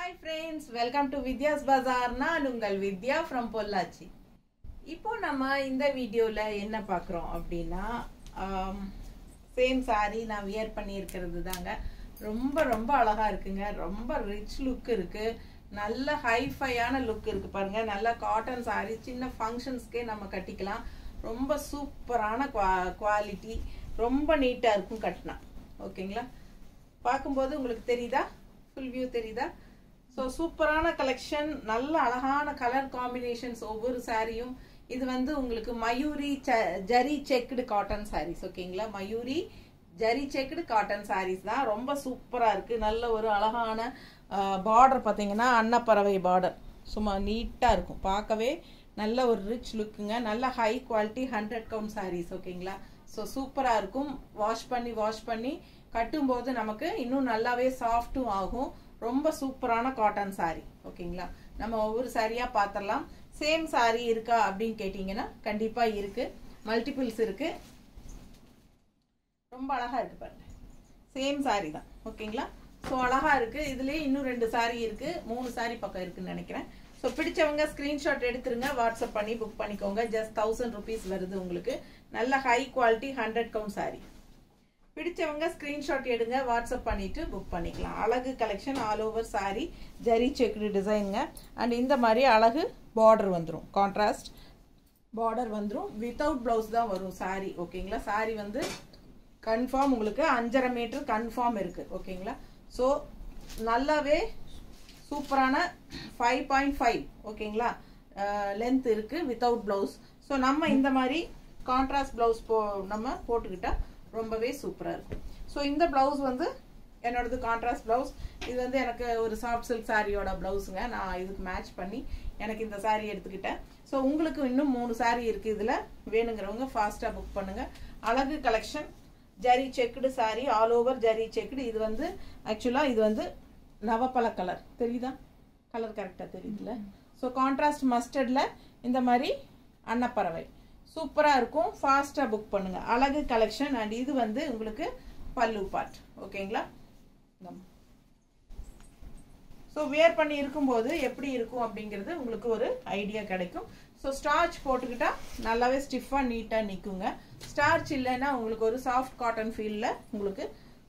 Hi friends, welcome to Vidya's Bazaar. நான் உங்கள் வித்யா from Pollachi. இப்போ நம்ம இந்த வீடியோல என்ன பார்க்குறோம் அப்படின்னா சேம் saree நான் வியர் பண்ணி இருக்கிறது தாங்க. ரொம்ப ரொம்ப அழகா இருக்குங்க. ரொம்ப ரிச் லுக் இருக்கு. நல்ல ஹைஃபையான லுக் இருக்கு பாருங்க. நல்ல காட்டன் saree சின்ன ஃபங்க்ஷன்ஸ்க்கே நம்ம கட்டிக்கலாம். ரொம்ப சூப்பரான குவாலிட்டி. ரொம்ப நீட்டா இருக்கும் கட்டினா. ஓகேங்களா? பார்க்கும்போது உங்களுக்கு தெரியுதா? ஃபுல் வியூ தெரியுதா? ஸோ சூப்பரான கலெக்ஷன், நல்ல அழகான கலர் காம்பினேஷன்ஸ் ஒவ்வொரு சாரியும். இது வந்து உங்களுக்கு மயூரி ஜரி செக்குடு காட்டன் சாரீஸ். ஓகேங்களா? மயூரி ஜரி செக்குடு காட்டன் சாரீஸ் தான். ரொம்ப சூப்பராக இருக்குது. நல்ல ஒரு அழகான பார்டர் பார்த்தீங்கன்னா அன்னப்பறவை பார்டர். சும்மா நீட்டாக இருக்கும். பார்க்கவே நல்ல ஒரு ரிச் லுக்குங்க. நல்ல ஹை குவாலிட்டி 100 கவுண்ட் சாரீஸ். ஓகேங்களா? ஸோ சூப்பராக இருக்கும். வாஷ் பண்ணி கட்டும்போது நமக்கு இன்னும் நல்லாவே சாஃப்டும் ஆகும். ரொம்ப சூப்பரான காட்டன் சாரி. ஓகேங்களா? நம்ம ஒவ்வொரு சாரியா பார்த்துடலாம். சேம் சாரி இருக்கா அப்படின்னு கேட்டீங்கன்னா கண்டிப்பா இருக்கு. மல்டிபிள்ஸ் இருக்கு. ரொம்ப அழகா இருக்கு பாருங்க. சேம் சாரி தான். ஓகேங்களா? ஸோ அழகா இருக்கு. இதுலயே இன்னும் 2 சாரி இருக்கு. 3 சாரி பக்கம் இருக்குன்னு நினைக்கிறேன். ஸோ பிடிச்சவங்க ஸ்கிரீன்ஷாட் எடுத்துருங்க. வாட்ஸ்அப் பண்ணி புக் பண்ணிக்கோங்க. ஜஸ்ட் 1000 rupees வருது உங்களுக்கு. நல்ல ஹை குவாலிட்டி 100 கவுண்ட் சாரி. பிடிச்சவங்க ஸ்கிரீன்ஷாட் எடுங்க. வாட்ஸ்அப் பண்ணிட்டு புக் பண்ணிக்கலாம். அழகு collection, all over sari, zari checked டிசைனுங்க. அண்ட் இந்த மாதிரி அழகு பார்டர் வந்துடும். கான்ட்ராஸ்ட் பார்டர் வந்துடும். வித்தவுட் பிளவுஸ் தான் வரும் சாரி. ஓகேங்களா? சாரி வந்து கன்ஃபார்ம் உங்களுக்கு 5.5 மீட்டர் கன்ஃபார்ம் இருக்கு. ஓகேங்களா? ஸோ நல்லாவே சூப்பரான 5.5 ஓகேங்களா லென்த் இருக்கு வித்தவுட் பிளவுஸ். ஸோ நம்ம இந்த மாதிரி கான்ட்ராஸ்ட் பிளவுஸ் நம்ம போட்டுக்கிட்டா ரொம்பவே சூப்பரா இருக்கும். ஸோ இந்த பிளவுஸ் வந்து என்னோடது கான்ட்ராஸ்ட் பிளவுஸ். இது வந்து எனக்கு ஒரு சாஃப்ட் சில்க் சாரியோட பிளவுஸுங்க. நான் இதுக்கு மேட்ச் பண்ணி எனக்கு இந்த சாரி எடுத்துக்கிட்டேன். ஸோ உங்களுக்கு இன்னும் 3 சாரி இருக்கு. இதுல வேணுங்கிறவங்க ஃபாஸ்டா புக் பண்ணுங்க. அழகு collection, zari checked sorry, all over zari checked. இது வந்து ஆக்சுவலா இது வந்து நவப்பழ கலர். தெரியுதா? கலர் கரெக்டா தெரியுதுல்ல? ஸோ கான்ட்ராஸ்ட் மஸ்டர்ட்ல இந்த மாதிரி அன்னப்பறவை சூப்பரா இருக்கும். ஃபாஸ்டா புக் பண்ணுங்க. அழகு கலெக்ஷன். அண்ட் இது வந்து உங்களுக்கு பல்லு பார்ட். ஓகேங்களா? ஸோ வியர் பண்ணி இருக்கும்போது எப்படி இருக்கும் அப்படிங்கிறது உங்களுக்கு ஒரு ஐடியா கிடைக்கும். ஸோ ஸ்டார்ச் போட்டுக்கிட்டா நல்லாவே ஸ்டிஃபா நீட்டா நிற்குங்க. ஸ்டார்ச் இல்லைன்னா உங்களுக்கு ஒரு சாஃப்ட் காட்டன் ஃபீல்ல உங்களுக்கு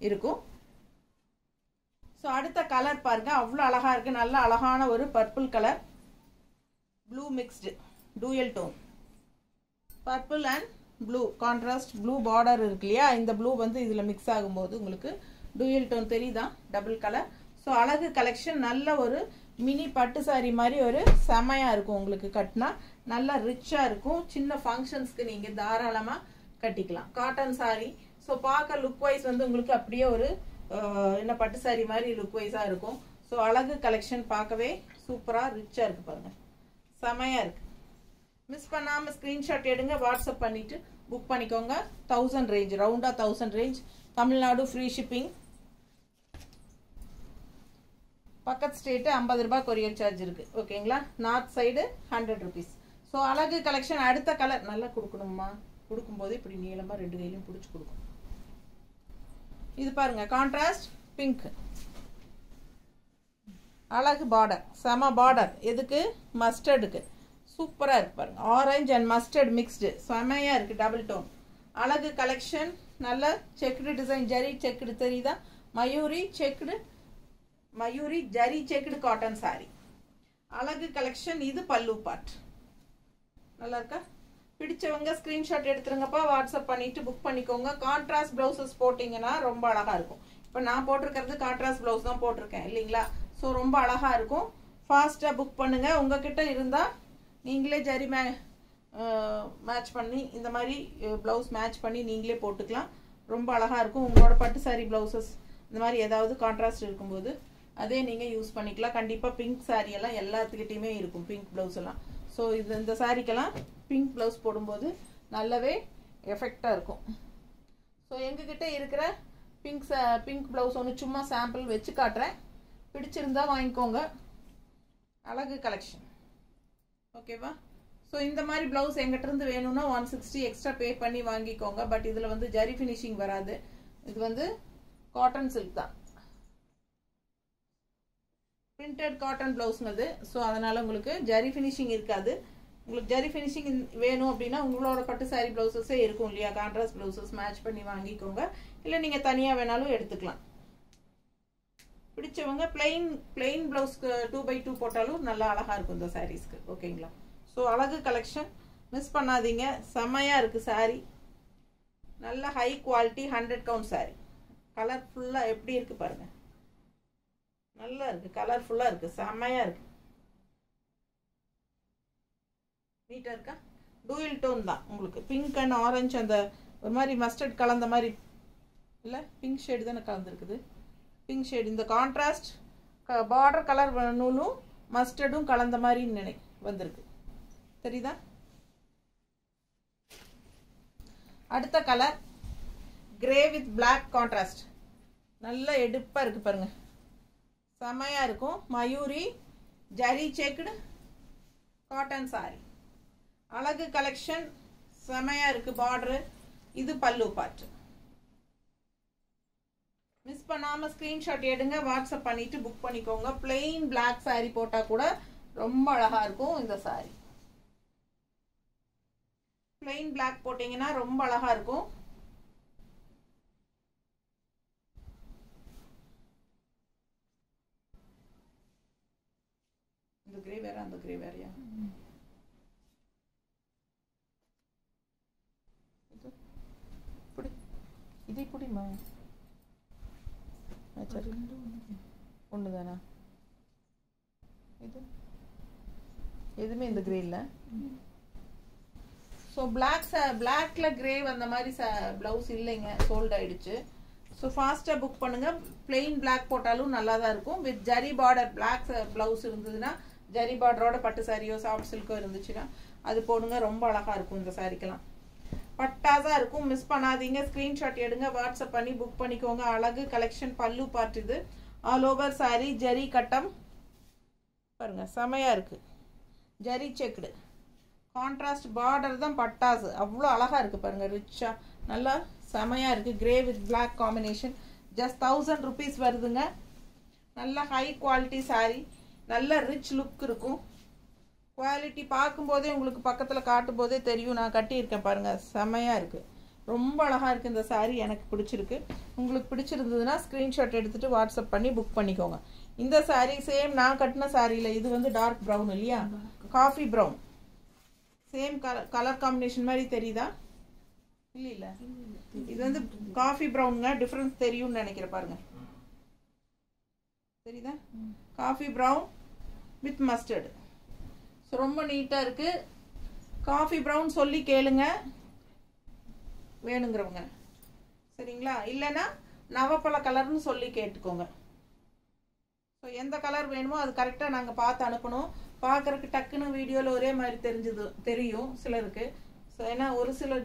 இருக்கும். ஸோ அடுத்த கலர் பாருங்க. அவ்வளோ அழகா இருக்கு. நல்ல அழகான ஒரு purple colour, blue mixed, dual tone. Purple and blue contrast blue border இருக்கு இல்லையா? இந்த ப்ளூ வந்து இதுல மிக்ஸ் ஆகும்போது உங்களுக்கு டூயல் டோன் தெரியுதா? Double colour. ஸோ அழகு கலெக்ஷன். நல்ல ஒரு மினி பட்டு சாரி மாதிரி ஒரு செமையா இருக்கும். உங்களுக்கு கட்டினா நல்லா ரிச்சா இருக்கும். சின்ன ஃபங்க்ஷன்ஸ்க்கு நீங்க தாராளமா கட்டிக்கலாம். Cotton sorry. ஸோ பார்க்க லுக் வைஸ் வந்து உங்களுக்கு அப்படியே ஒரு என்ன பட்டு சாரி மாதிரி லுக் வைஸா இருக்கும். ஸோ அழகு கலெக்ஷன் பார்க்கவே சூப்பரா ரிச்சா இருக்கு பாருங்க. செமையா இருக்கு. மிஸ் பண்ணாம ஸ்கிரீன்ஷாட் எடுங்க. வாட்ஸ்அப் பண்ணிட்டு புக் பண்ணிக்கோங்க. 1000 ரேஞ்ச், ரவுண்டா 1000 ரேஞ்ச். Tamil Nadu free shipping. பக்கத்து ஸ்டேட் 50 ரூபாய் கொரியர் சார்ஜ் இருக்கு. ஓகேங்களா? North side 100 rupees. ஸோ அழகு கலெக்ஷன். அடுத்த கலர் நல்லா கொடுக்கணுமா? கொடுக்கும்போது இப்படி நீளமா 2 கையிலும் பிடிச்சி கொடுக்கும். இது பாருங்க கான்ட்ராஸ்ட் பிங்க். அழகு பார்டர், செம பார்டர். எதுக்கு? மஸ்டர்டுக்கு. சூப்பரா இருக்கு பாருங்க. Orange and mustard mixed. செமையா இருக்கு. Double tone. அழகு கலெக்ஷன். நல்ல செக்குடு டிசைன், ஜரி செக்குடு தெரியுதா? Mayuri checked, Mayuri zari checked cotton sari. அழகு கலெக்ஷன். இது பல்லு பார்ட். நல்லா இருக்கா? பிடிச்சவங்க ஸ்கிரீன்ஷாட் எடுத்துருங்கப்பா. வாட்ஸ்அப் பண்ணிட்டு புக் பண்ணிக்கோங்க. கான்ட்ராஸ்ட் பிளவுசஸ் போட்டீங்கன்னா ரொம்ப அழகா இருக்கும். இப்போ நான் போட்டிருக்கிறது கான்ட்ராஸ்ட் பிளவுஸ் தான் போட்டிருக்கேன் இல்லைங்களா? ஸோ ரொம்ப அழகா இருக்கும். ஃபாஸ்டா புக் பண்ணுங்க. உங்ககிட்ட இருந்தா நீங்களே ஜரி மேட்ச் பண்ணி இந்த மாதிரி பிளவுஸ் மேட்ச் பண்ணி நீங்களே போட்டுக்கலாம். ரொம்ப அழகா இருக்கும். உங்களோட பட்டு சாரி பிளவுசஸ் இந்த மாதிரி ஏதாவது கான்ட்ராஸ்ட் இருக்கும்போது அதே நீங்க யூஸ் பண்ணிக்கலாம். கண்டிப்பா பிங்க் சாரி எல்லாம் எல்லாத்துக்கிட்டையுமே இருக்கும், பிங்க் பிளவுஸ் எல்லாம். ஸோ இந்த சாரிக்கெல்லாம் பிங்க் பிளவுஸ் போடும்போது நல்லாவே எஃபெக்டா இருக்கும். ஸோ எங்ககிட்ட இருக்கிற பிங்க் பிளவுஸ் ஒன்று சும்மா சாம்பிள் வச்சு காட்டுறேன். பிடிச்சிருந்தா வாங்கிக்கோங்க. அழகு கலெக்ஷன். ஓகேவா? ஸோ இந்த மாதிரி பிளவுஸ் எங்கிட்ட இருந்து வேணும்னா 160 எக்ஸ்ட்ரா பே பண்ணி வாங்கிக்கோங்க. பட் இதுல வந்து ஜரி ஃபினிஷிங் வராது. இது வந்து காட்டன் சில்க் தான். பிரிண்டட் காட்டன் ப்ளவுஸ்ங்கிறது. ஸோ அதனால் உங்களுக்கு ஜரி ஃபினிஷிங் இருக்காது. உங்களுக்கு ஜரி ஃபினிஷிங் வேணும் அப்படின்னா உங்களோட பட்டு சாரி ப்ளவுசஸே இருக்கும் இல்லையா, கான்ட்ராஸ்ட் ப்ளவுசஸ் மேட்ச் பண்ணி வாங்கிக்கோங்க. இல்லை நீங்கள் தனியாக வேணாலும் எடுத்துக்கலாம். பிடிச்சவங்க பிளெயின் ப்ளவுஸ்க்கு 2x2 போட்டாலும் நல்லா அழகாக இருக்கும் இந்த சாரீஸ்க்கு. ஓகேங்களா? ஸோ அழகு கலெக்ஷன் மிஸ் பண்ணாதீங்க. செம்மையாக இருக்குது சாரீ. நல்ல ஹை குவாலிட்டி 100 கவுண்ட் சாரீ. கலர்ஃபுல்லாக எப்படி இருக்குது பாருங்கள். நல்லா இருக்குது, கலர்ஃபுல்லாக இருக்குது, செம்மையாக இருக்குது. நீட்டாக இருக்கா? டூயல் டோன் தான் உங்களுக்கு. பிங்க் அண்ட் ஆரஞ்சு அந்த ஒரு மாதிரி மஸ்டர்ட் கலந்த மாதிரி இல்லை, பிங்க் ஷேடு தானே கலந்துருக்குது. பிங்க் ஷேடு இந்த கான்ட்ராஸ்ட் பார்டர் கலர் நூலும் மஸ்டர்டும் கலந்த மாதிரி வந்திருக்கு. தெரியுதா? அடுத்த colour grey with black contrast. நல்ல எடுப்பாக இருக்குது பாருங்கள், செமையாக இருக்கும். Mayuri zari checked cotton sari. அழகு கலெக்ஷன் செமையாக இருக்குது. பார்டரு இது பல்லு பார்ட். மிஸ் பண்ணாமல் ஸ்க்ரீன்ஷாட் எடுங்க, வாட்ஸ்அப் பண்ணிவிட்டு புக் பண்ணிக்கோங்க. பிளெயின் பிளாக் சாரி போட்டால் கூட ரொம்ப அழகாக இருக்கும் இந்த சாரி. பிளெயின் பிளாக் போட்டிங்கன்னா ரொம்ப அழகாக இருக்கும். இந்த கிரே வேற அந்த கிரே வேறையா? இதை புடிமா ஒன்று தானா? இது எதுவுமே இந்த கிரே இல்லை. ஸோ பிளாக்ல கிரே அந்த மாதிரி பிளவுஸ் இல்லைங்க, சோல்ட் ஆயிடுச்சு. ஸோ ஃபாஸ்ட்டாக புக் பண்ணுங்க. பிளெயின் பிளாக் போட்டாலும் நல்லா தான் இருக்கும். With zari border black blouse இருந்ததுன்னா, ஜரி பார்டரோட பட்டு சாரியோ சாஃப்ட் சில்கோ இருந்துச்சுன்னா அது போடுங்க, ரொம்ப அழகாக இருக்கும். இந்த சாரிக்கெல்லாம் பட்டாதான் இருக்கும். மிஸ் பண்ணாதீங்க. ஸ்க்ரீன்ஷாட் எடுங்க, வாட்ஸ்அப் பண்ணி புக் பண்ணிக்கோங்க. அழகு கலெக்ஷன் பல்லு பார்ட் இது. ஆல் ஓவர் சாரி ஜரி கட்டம் பாருங்க, செமையாக இருக்குது. ஜரி செக்குடு கான்ட்ராஸ்ட் பார்டர் தான் பட்டாசு. அவ்வளோ அழகாக இருக்குது பாருங்கள், ரிச்சாக நல்லா செமையாக இருக்குது. Grey with black combination. Just 1000 rupees வருதுங்க. நல்ல ஹை குவாலிட்டி சாரி, நல்ல ரிச் லுக் இருக்கும். குவாலிட்டி பார்க்கும்போதே உங்களுக்கு பக்கத்தில் காட்டும் போதே தெரியும். நான் கட்டியிருக்கேன் பாருங்கள், செமையாக இருக்குது. ரொம்ப அழகாக இருக்குது இந்த சாரீ. எனக்கு பிடிச்சிருக்கு. உங்களுக்கு பிடிச்சிருந்ததுன்னா ஸ்க்ரீன்ஷாட் எடுத்துகிட்டு வாட்ஸ்அப் பண்ணி புக் பண்ணிக்கோங்க. இந்த சாரீ சேம் நான் கட்டின சாரியில் இது வந்து டார்க் ப்ரௌன் இல்லையா, coffee brown. Same colour combination மாதிரி தெரியுதா? இல்லை இது வந்து காஃபி ப்ரௌனுங்க. டிஃப்ரென்ஸ் தெரியும்னு நினைக்கிறேன் பாருங்க. தெரியுதா? Coffee brown with mustard. So ரொம்ப நீட்டாக இருக்குது. காஃபி ப்ரௌன் சொல்லி கேளுங்க வேணுங்கிறவங்க, சரிங்களா? இல்லைன்னா நவப்பழ கலர்னு சொல்லி கேட்டுக்கோங்க. ஸோ எந்த கலர் வேணுமோ அது கரெக்டாக நாங்கள் பார்த்து அனுப்பணும். பார்க்குறதுக்கு டக்குன்னு வீடியோவில் ஒரே மாதிரி தெரியும் சிலருக்கு. ஸோ ஏன்னா ஒரு சில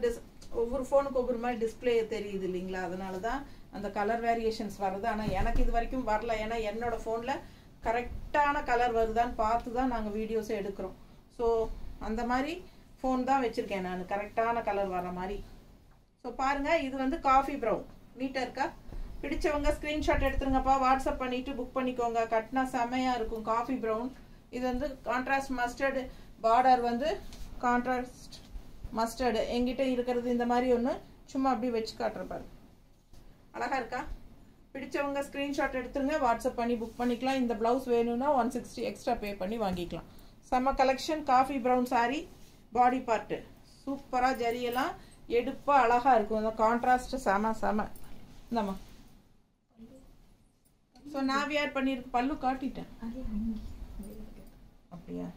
ஒவ்வொரு ஃபோனுக்கு ஒவ்வொரு மாதிரி டிஸ்பிளே தெரியுது இல்லைங்களா, அதனால தான் அந்த கலர் வேரியேஷன்ஸ் வருது. ஆனால் எனக்கு இது வரைக்கும் வரல. ஏன்னா என்னோட ஃபோனில் கரெக்டான கலர் வருதான்னு பார்த்து தான் நாங்கள் வீடியோஸை எடுக்கிறோம். ஸோ அந்த மாதிரி ஃபோன் தான் வச்சுருக்கேன் நான், கரெக்டான கலர் வர மாதிரி. ஸோ பாருங்கள், இது வந்து காஃபி ப்ரௌன். நீட்டாக இருக்கா? பிடிச்சவங்க ஸ்க்ரீன்ஷாட் எடுத்துருங்கப்பா, வாட்ஸ்அப் பண்ணிவிட்டு புக் பண்ணிக்கோங்க. கட்டினா செமையாக இருக்கும். Coffee brown. இது வந்து கான்ட்ராஸ்ட் மஸ்டர்டு பார்டர் வந்து கான்ட்ராஸ்ட் மஸ்டர்டு. எங்கிட்ட இருக்கிறது இந்த மாதிரி ஒன்று சும்மா அப்படி வச்சு காட்டுற பாரு. அழகாக இருக்கா? பிடிச்சவங்க ஸ்க்ரீன்ஷாட் எடுத்துருங்க, வாட்ஸ்அப் பண்ணி புக் பண்ணிக்கலாம். இந்த ப்ளவுஸ் வேணும்னா 160 எக்ஸ்ட்ரா பே பண்ணி வாங்கிக்கலாம். செம்ம collection. Coffee brown sari. Body part சூப்பராக ஜரியெல்லாம் எடுப்பாக அழகாக இருக்கும். இந்த கான்ட்ராஸ்ட் செம. இந்தாம்மா. ஸோ நான் வியர் பண்ணியிருக்கு. பல்லு காட்டிட்டேன் அப்படியா?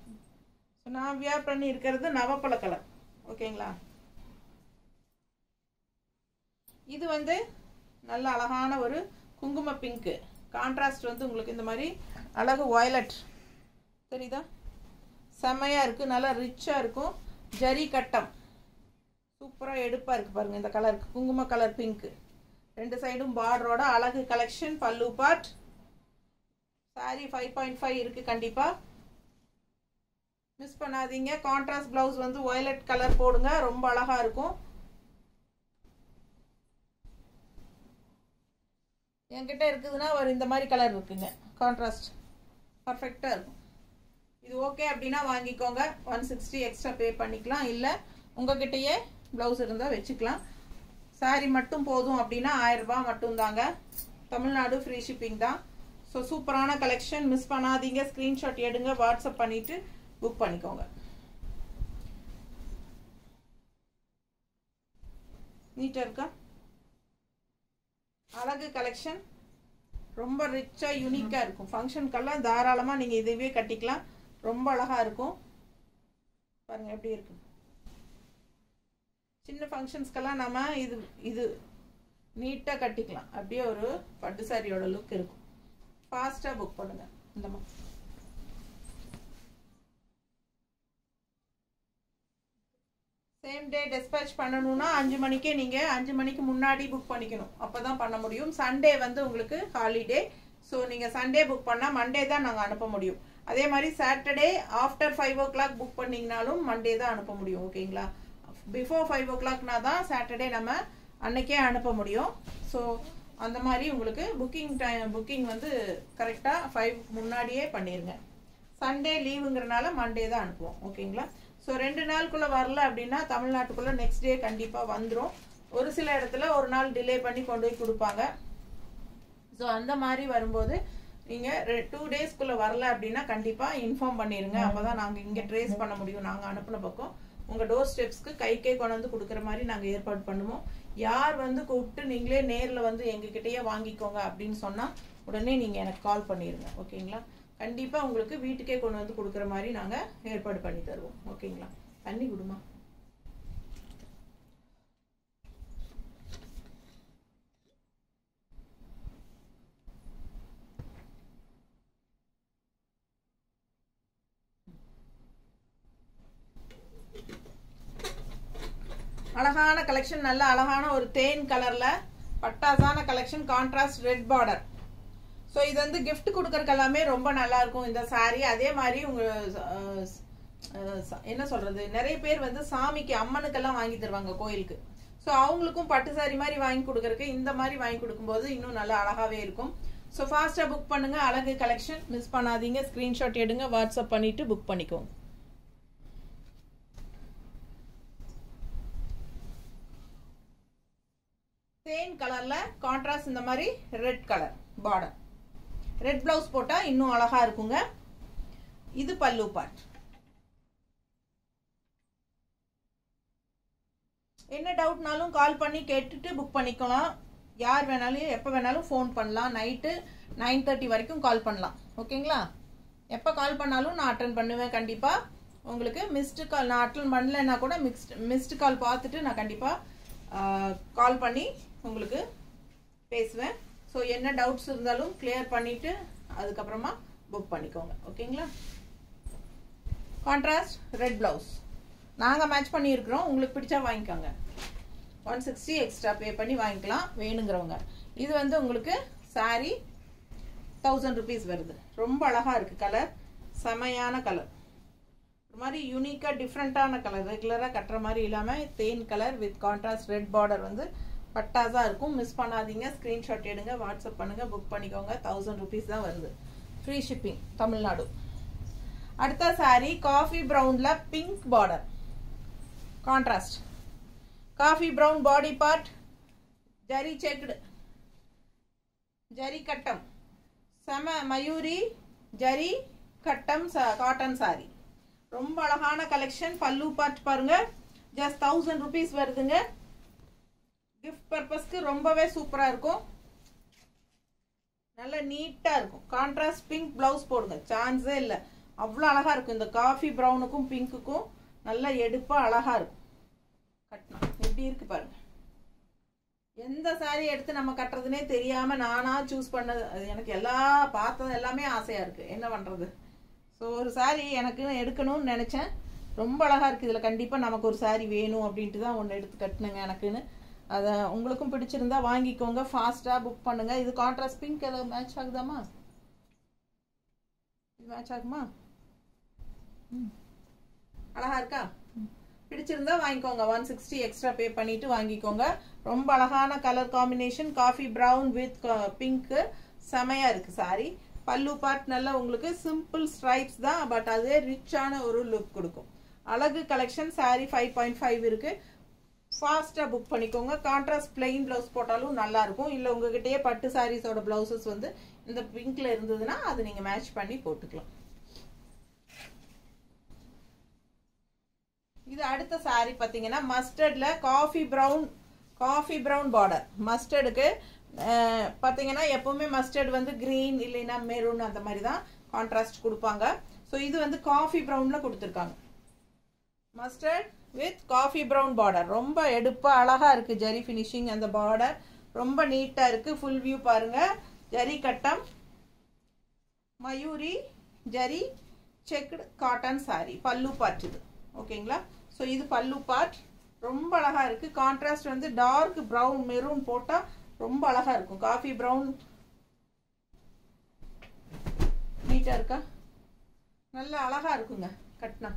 ஸோ நான் வியர் பண்ணி இருக்கிறது நவப்பழ கலர். ஓகேங்களா? இது வந்து நல்ல அழகான ஒரு குங்கும பிங்க்கு. கான்ட்ராஸ்ட் வந்து உங்களுக்கு இந்த மாதிரி அழகு வயலட். தெரியுதா? செம்மையாக இருக்குது. நல்லா ரிச்சாக இருக்கும். ஜரி கட்டம் சூப்பராக எடுப்பாக இருக்குது பாருங்கள். இந்த கலருக்கு குங்கும கலர் பிங்க்கு. ரெண்டு சைடும் பார்டரோட அழகு கலெக்ஷன். பல்லு பார்ட். சாரி 5.5 இருக்குது கண்டிப்பாக. மிஸ் பண்ணாதீங்க. கான்ட்ராஸ்ட் ப்ளவுஸ் வந்து வயலட் கலர் போடுங்க, ரொம்ப அழகாக இருக்கும். என்கிட்ட இருக்குதுன்னா ஒரு இந்த மாதிரி கலர் இருக்குங்க கான்ட்ராஸ்ட். பர்ஃபெக்டாக இருக்கும். இது ஓகே அப்படின்னா வாங்கிக்கோங்க. 160 எக்ஸ்ட்ரா பே பண்ணிக்கலாம். இல்லை உங்ககிட்டயே ப்ளவுஸ் இருந்தால் வச்சுக்கலாம். சாரி மட்டும் போதும் அப்படின்னா 1000 ரூபாய் மட்டும் தாங்க. தமிழ்நாடு ஃப்ரீ ஷிப்பிங் தான். ஸோ சூப்பரான கலெக்ஷன், மிஸ் பண்ணாதீங்க. ஸ்க்ரீன்ஷாட் எடுங்க, வாட்ஸ்அப் பண்ணிவிட்டு புக் பண்ணிக்கோங்க. நீட்டாக இருக்கா? அழகு கலெக்ஷன், ரொம்ப ரிச்சாக யூனிக்காக இருக்கும். ஃபங்க்ஷனுக்கெல்லாம் தாராளமாக நீங்கள் இதுவே கட்டிக்கலாம். ரொம்ப அழகாக இருக்கும். பாருங்கள் எப்படி இருக்கு. சின்ன ஃபங்க்ஷன்ஸ்க்கெல்லாம் நம்ம இது நீட்டாக கட்டிக்கலாம். அப்படியே ஒரு பட்டு சாரியோட லுக் இருக்கும். ஃபாஸ்ட்டாக புக் பண்ணுங்கள். இந்த மாதிரி சேம் டே டிஸ்பேச் பண்ணணும்னா 5 மணிக்கே நீங்கள் 5 மணிக்கு முன்னாடி புக் பண்ணிக்கணும். அப்போ தான் பண்ண முடியும். சண்டே வந்து உங்களுக்கு ஹாலிடே. ஸோ நீங்கள் சண்டே புக் பண்ணால் மண்டே தான் நாங்கள் அனுப்ப முடியும். அதே மாதிரி சாட்டர்டே ஆஃப்டர் 5 o'clock புக் பண்ணிங்கனாலும் மண்டே தான் அனுப்ப முடியும். ஓகேங்களா? பிஃபோர் 5 o'clockனா தான் சாட்டர்டே நம்ம அன்னைக்கே அனுப்ப முடியும். ஸோ அந்த மாதிரி உங்களுக்கு புக்கிங் வந்து கரெக்டாக 5 முன்னாடியே பண்ணிடுங்க. சண்டே லீவுங்கிறனால மண்டே தான் அனுப்புவோம். ஓகேங்களா? ஸோ 2 நாளுக்குள்ளே வரல அப்படின்னா தமிழ்நாட்டுக்குள்ளே நெக்ஸ்ட் டே கண்டிப்பாக வந்துடும். ஒரு சில இடத்துல ஒரு நாள் டிலே பண்ணி கொண்டு போய் கொடுப்பாங்க. ஸோ அந்த மாதிரி வரும்போது நீங்கள் 2 டேஸ்க்குள்ளே வரல அப்படின்னா கண்டிப்பாக இன்ஃபார்ம் பண்ணிடுங்க. அப்போ தான் நாங்கள் இங்கே ட்ரேஸ் பண்ண முடியும். நாங்கள் அனுப்பின பக்கம் உங்கள் டோர் ஸ்டெப்ஸ்க்கு கைக்கே கொண்டு வந்து கொடுக்குற மாதிரி நாங்கள் ஏற்பாடு பண்ணுவோம். யார் வந்து கூப்பிட்டு நீங்களே நேரில் வந்து எங்ககிட்டயே வாங்கிக்கோங்க அப்படின்னு சொன்னால் உடனே நீங்கள் எனக்கு கால் பண்ணிடுங்க. ஓகேங்களா? கண்டிப்பாக உங்களுக்கு வீட்டுக்கே கொண்டு வந்து கொடுக்குற மாதிரி நாங்கள் ஏற்பாடு பண்ணி தருவோம். ஓகேங்களா? தண்ணி கொடுமா. அழகான கலெக்ஷன், நல்ல அழகான ஒரு தேன் கலர்ல பட்டாசான collection, contrast red border. So இது வந்து கிஃப்ட் கொடுக்கறதுக்கு எல்லாமே ரொம்ப நல்லா இருக்கும் இந்த சாரீ. அதே மாதிரி உங்க என்ன சொல்றது, நிறைய பேர் வந்து சாமிக்கு அம்மனுக்கெல்லாம் வாங்கி தருவாங்க கோயிலுக்கு. ஸோ அவங்களுக்கும் பட்டு சாரி மாதிரி வாங்கி கொடுக்கறதுக்கு இந்த மாதிரி வாங்கி கொடுக்கும்போது இன்னும் நல்லா அழகாவே இருக்கும். ஸோ ஃபாஸ்டா புக் பண்ணுங்க. அழகு கலெக்ஷன் மிஸ் பண்ணாதீங்க. ஸ்கிரீன்ஷாட் எடுங்க, வாட்ஸ்அப் பண்ணிட்டு புக் பண்ணிக்கோங்க. சேம் கலர்ல கான்ட்ராஸ்ட் இந்த மாதிரி red colour border, red blouse போட்டா இன்னும் அழகா இருக்குங்க. இது பல்லு பார்ட். என்ன டவுட்னாலும் கால் பண்ணி கேட்டுட்டு புக் பண்ணிக்கலாம். யார் வேணாலும் எப்போ வேணாலும் ஃபோன் பண்ணலாம். நைட்டு 9:30 வரைக்கும் கால் பண்ணலாம். ஓகேங்களா? எப்போ கால் பண்ணாலும் நான் அட்டன் பண்ணுவேன். கண்டிப்பாக உங்களுக்கு மிஸ்டு கால் நான் அட்டன் பண்ணலைன்னா கூட மிஸ்டு கால் பார்த்துட்டு நான் கண்டிப்பாக கால் பண்ணி உங்களுக்கு பேசுவேன். ஸோ என்ன டவுட்ஸ் இருந்தாலும் கிளியர் பண்ணிவிட்டு அதுக்கப்புறமா புக் பண்ணிக்கோங்க. ஓகேங்களா? கான்ட்ராஸ்ட் ரெட் பிளவுஸ் நாங்கள் மேட்ச் பண்ணியிருக்கிறோம். உங்களுக்கு பிடிச்சா வாங்கிக்கோங்க. 160 எக்ஸ்ட்ரா பே பண்ணி வாங்கிக்கலாம் வேணுங்கிறவங்க. இது வந்து உங்களுக்கு சாரி 1000 rupees வருது. ரொம்ப அழகாக இருக்குது. கலர் செமையான கலர், ஒரு மாதிரி யூனிக்காக டிஃப்ரெண்ட்டான கலர். ரெகுலராக கட்டுற மாதிரி இல்லாமல் தேன் colour with contrast red border வந்து பட்டாஸாக இருக்கும். மிஸ் பண்ணாதீங்க. ஸ்க்ரீன்ஷாட் எடுங்க, வாட்ஸ்அப் பண்ணுங்கள், புக் பண்ணிக்கோங்க. 1000 rupees தான் வருது. Free shipping Tamil Nadu. அடுத்த சாரி காஃபி ப்ரௌனில் pink border, contrast coffee brown body part, zari checked, zari கட்டம், செம மயூரி ஜரி கட்டம் காட்டன் சாரி. ரொம்ப அழகான கலெக்ஷன். பல்லு பார்ட் பாருங்க, ஜஸ்ட் 1000 rupees வருதுங்க. கிஃப்ட் பர்பஸ்க்கு ரொம்பவே சூப்பராக இருக்கும். நல்ல நீட்டாக இருக்கும். கான்ட்ராஸ்ட் பிங்க் பிளவுஸ் போடுங்க, சான்ஸே இல்லை. அவ்வளோ அழகாக இருக்கும். இந்த காஃபி ப்ரௌனுக்கும் பிங்க்குக்கும் நல்லா எடுப்பாக அழகாக இருக்கும். கட்டணும் எப்படி இருக்கு பாருங்க. எந்த சாரி எடுத்து நம்ம கட்டுறதுனே தெரியாமல் நானாக சூஸ் பண்ணது. அது எனக்கு பார்த்தது எல்லாமே ஆசையாக இருக்குது. என்ன பண்ணுறது? ஸோ ஒரு சாரி எனக்கு எடுக்கணும்னு நினச்சேன். ரொம்ப அழகாக இருக்குது. இதில் கண்டிப்பாக நமக்கு ஒரு சாரி வேணும் அப்படின்ட்டு தான் ஒன்று எடுத்து கட்டினேங்க எனக்குன்னு. அதை உங்களுக்கும் பிடிச்சிருந்தா வாங்கிக்கோங்க. ஃபாஸ்ட்டாக புக் பண்ணுங்கள். இது கான்ட்ராஸ்ட் பிங்க் ஏதாவது மேட்ச் ஆகுதாமா? இது மேட்ச் ஆகுமா? அழகாக இருக்கா? பிடிச்சிருந்தா வாங்கிக்கோங்க. 160 எக்ஸ்ட்ரா பே பண்ணிவிட்டு வாங்கிக்கோங்க. ரொம்ப அழகான colour combination. Coffee brown with pink செமையாக இருக்குது சாரி. பல்லு பார்ட் நல்லா உங்களுக்கு சிம்பிள் ஸ்ட்ரைப்ஸ் தான், பட் அதே ரிச்சான ஒரு லுக் கொடுக்கும். அழகு கலெக்ஷன் saree 5.5 இருக்கு. ஃபாஸ்டா புக் பண்ணிக்கோங்க. கான்ட்ராஸ்ட் பிளெயின் பிளவுஸ் போட்டாலும் நல்லா இருக்கும். இல்ல உங்ககிட்டயே பட்டு சாரீஸோட பிளவுசஸ் வந்து இந்த பிங்க்ல இருந்ததுன்னா அது நீங்க மேட்ச் பண்ணி போட்டுக்கலாம். இது அடுத்த saree பாத்தீங்கன்னா மஸ்டர்ட்ல காஃபி பிரவுன் பார்டர். மஸ்டர்டுக்கு பாத்தீங்கன்னா எப்பவுமே மஸ்டர்ட் வந்து கிரீன் இல்லைன்னா மெரூன் அந்த மாதிரி தான் கான்ட்ராஸ்ட் கொடுப்பாங்க. ஸோ இது வந்து காஃபி பிரவுன்ல கொடுத்துருக்காங்க. Mustard with coffee brown border. ரொம்ப எடுப்பா அழகா இருக்கு. ஜரி ஃபினிஷிங் அந்த பார்டர் ரொம்ப நீட்டா இருக்கு. ஃபுல் வியூ பாருங்க. ஜரி கட்டம், Mayuri zari checked cotton saree. பல்லு பார்ட் இது. ஓகேங்களா? ஸோ இது பல்லு பார்ட் ரொம்ப அழகா இருக்கு. கான்ட்ராஸ்ட் வந்து டார்க் பிரவுன் மெரூன் போட்டா ரொம்ப அழகா இருக்கும். காஃபி பிரவுன் நீட்டா இருக்கா, நல்ல அழகா இருக்குங்க கட்னா.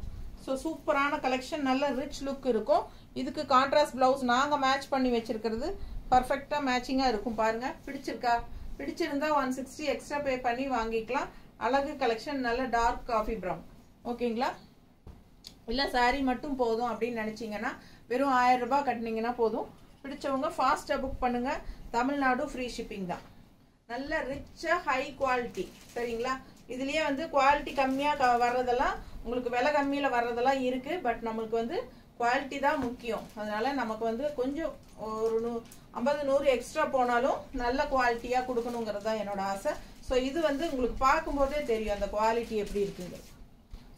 ஸோ சூப்பரான கலெக்ஷன், நல்ல ரிச் லுக் இருக்கும். இதுக்கு கான்ட்ராஸ்ட் பிளவுஸ் நாங்க மேட்ச் பண்ணி வச்சிருக்கிறது பர்ஃபெக்டா மேட்சிங்கா இருக்கும். பாருங்க, பிடிச்சிருக்கா? பிடிச்சிருந்தா 160 எக்ஸ்ட்ரா பே பண்ணி வாங்கிக்கலாம். அழகு கலெக்ஷன், நல்ல டார்க் காஃபி பிரவுன். ஓகேங்களா? இல்ல saree மட்டும் போதும் அப்படின்னு நினைச்சீங்கன்னா வெறும் 1000 ரூபாய் கட்டினீங்கன்னா போதும். பிடிச்சவங்க ஃபாஸ்டா புக் பண்ணுங்க. தமிழ்நாடு ஃப்ரீ ஷிப்பிங் தான். நல்ல ரிச்சா ஹை குவாலிட்டி. சரிங்களா? இதுலயே வந்து குவாலிட்டி கம்மியா வர்றதெல்லாம் உங்களுக்கு விலை கம்மியில வர்றதெல்லாம் இருக்கு. பட் நமக்கு வந்து குவாலிட்டி தான் முக்கியம். அதனால நமக்கு வந்து கொஞ்சம் ஒரு 50-100 எக்ஸ்ட்ரா போனாலும் நல்ல குவாலிட்டியா கொடுக்கணுங்கிறது தான் என்னோட ஆசை. ஸோ இது வந்து உங்களுக்கு பார்க்கும்போதே தெரியும் அந்த குவாலிட்டி எப்படி இருக்குங்க.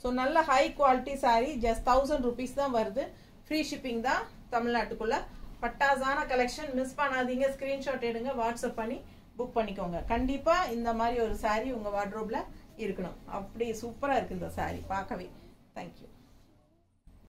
ஸோ நல்ல high quality saree just 1000 rupees தான் வருது. ஃப்ரீ ஷிப்பிங் தான் தமிழ்நாட்டுக்குள்ள. பட்டாசான கலெக்ஷன், மிஸ் பண்ணாதீங்க. ஸ்கிரீன்ஷாட் எடுங்க, வாட்ஸ்அப் பண்ணி புக் பண்ணிக்கோங்க. கண்டிப்பா இந்த மாதிரி ஒரு saree உங்க வார்ட்ரோப்ல இருக்கணும். அப்படி சூப்பரா இருக்கு இந்த saree பார்க்கவே. தேங்க்யூ.